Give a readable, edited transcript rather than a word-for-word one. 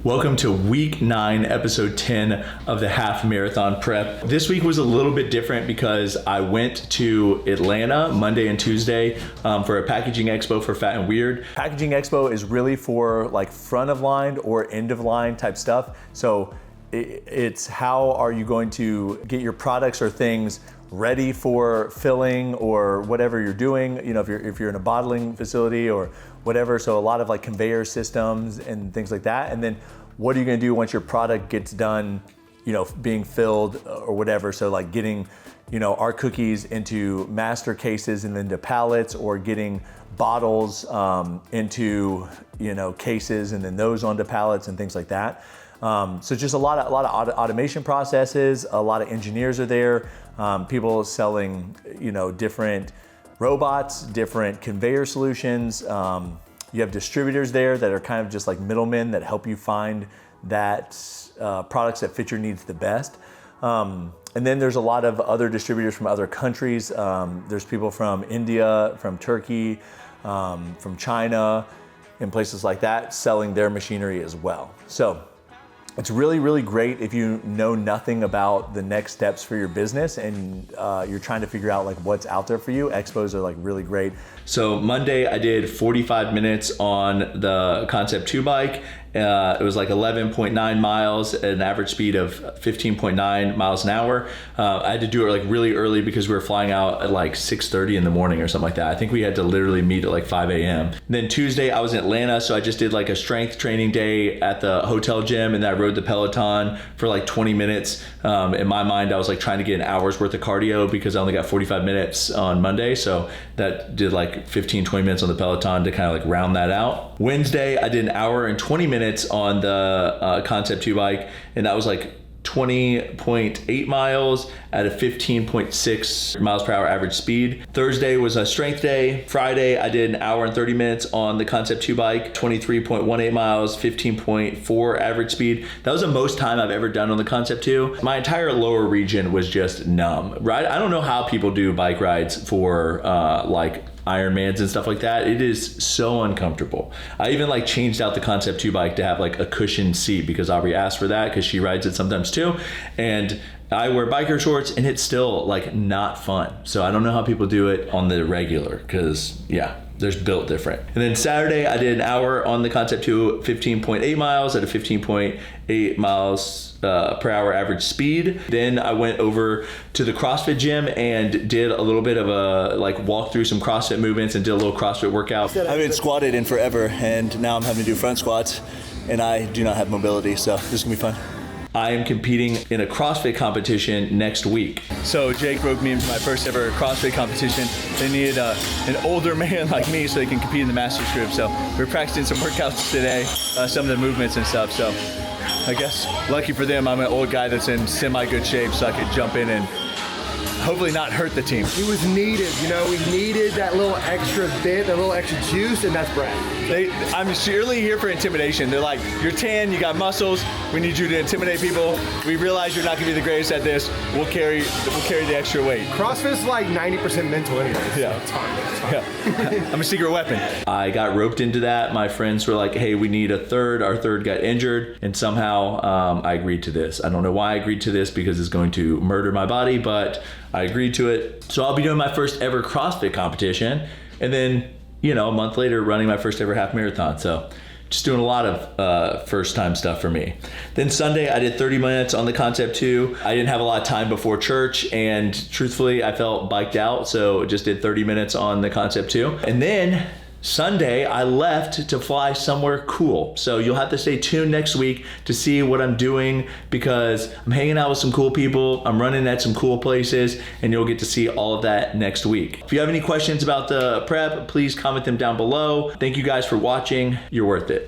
Welcome to week 9, episode 10 of the half marathon prep. This week was a little bit different because I went to Atlanta Monday and Tuesday for a packaging expo for Fat and Weird. Packaging expo is really for like front of line or end of line type stuff. So it's how are you going to get your products or things ready for filling or whatever you're doing, you know, if you're in a bottling facility or whatever. So a lot of like conveyor systems and things like that. And then what are you gonna do once your product gets done, you know, being filled or whatever. So like getting, you know, our cookies into master cases and then to pallets, or getting bottles into, you know, cases and then those onto pallets and things like that. So just a lot of automation processes, a lot of engineers are there, people selling, you know, different robots, different conveyor solutions. You have distributors there that are kind of just like middlemen that help you find that products that fit your needs the best. And then there's a lot of other distributors from other countries. There's people from India, from Turkey, from China, and places like that selling their machinery as well. So it's really, really great if you know nothing about the next steps for your business and you're trying to figure out like what's out there for you. Expos are like really great. So Monday I did 45 minutes on the Concept 2 bike. It was like 11.9 miles at an average speed of 15.9 miles an hour. I had to do it like really early because we were flying out at like 6:30 in the morning or something like that. I think we had to literally meet at like 5 a.m. Then Tuesday I was in Atlanta, so I just did like a strength training day at the hotel gym, and then I rode the Peloton for like 20 minutes. In my mind, I was like trying to get an hour's worth of cardio because I only got 45 minutes on Monday. So that did like 15, 20 minutes on the Peloton to kind of like round that out. Wednesday, I did an hour and 20 minutes on the Concept 2 bike, and that was like 20.8 miles at a 15.6 miles per hour average speed. Thursday was a strength day. Friday, I did an hour and 30 minutes on the Concept 2 bike, 23.18 miles, 15.4 average speed. That was the most time I've ever done on the Concept 2. My entire lower region was just numb, right? I don't know how people do bike rides for like Ironmans and stuff like that. It is so uncomfortable. I even like changed out the Concept 2 bike to have like a cushioned seat because Aubrie asked for that because she rides it sometimes too. And I wear biker shorts and it's still like not fun. So I don't know how people do it on the regular because yeah, there's built different. And then Saturday I did an hour on the Concept 2, 15.8 miles at a 15.8 miles per hour average speed. Then I went over to the CrossFit gym and did a little bit of a like walk through some CrossFit movements and did a little CrossFit workout. I haven't squatted in forever, and now I'm having to do front squats, and I do not have mobility, so this is gonna be fun. I am competing in a CrossFit competition next week. So Jake roped me into my first ever CrossFit competition. They needed an older man like me so they can compete in the Masters group. So we're practicing some workouts today, some of the movements and stuff. So I guess lucky for them, I'm an old guy that's in semi-good shape, so I could jump in and hopefully not hurt the team. He was needed, you know, we needed that little extra bit, that little extra juice, and that's Brad. I'm surely here for intimidation. They're like, you're tan, you got muscles, we need you to intimidate people. We realize you're not gonna be the greatest at this. We'll carry the extra weight. CrossFit's like 90% mental anyway. Yeah. So it's fine. Yeah. I'm a secret weapon. I got roped into that. My friends were like, hey, we need a third. Our third got injured, and somehow I agreed to this. I don't know why I agreed to this because it's going to murder my body, but I agreed to it. So I'll be doing my first ever CrossFit competition, and then, you know, a month later running my first ever half marathon. So just doing a lot of first time stuff for me. Then Sunday I did 30 minutes on the Concept 2. I didn't have a lot of time before church, and truthfully I felt biked out, so just did 30 minutes on the Concept 2. And then Sunday, I left to fly somewhere cool. So you'll have to stay tuned next week to see what I'm doing, because I'm hanging out with some cool people, I'm running at some cool places, and you'll get to see all of that next week. If you have any questions about the prep, please comment them down below. Thank you guys for watching. You're worth it.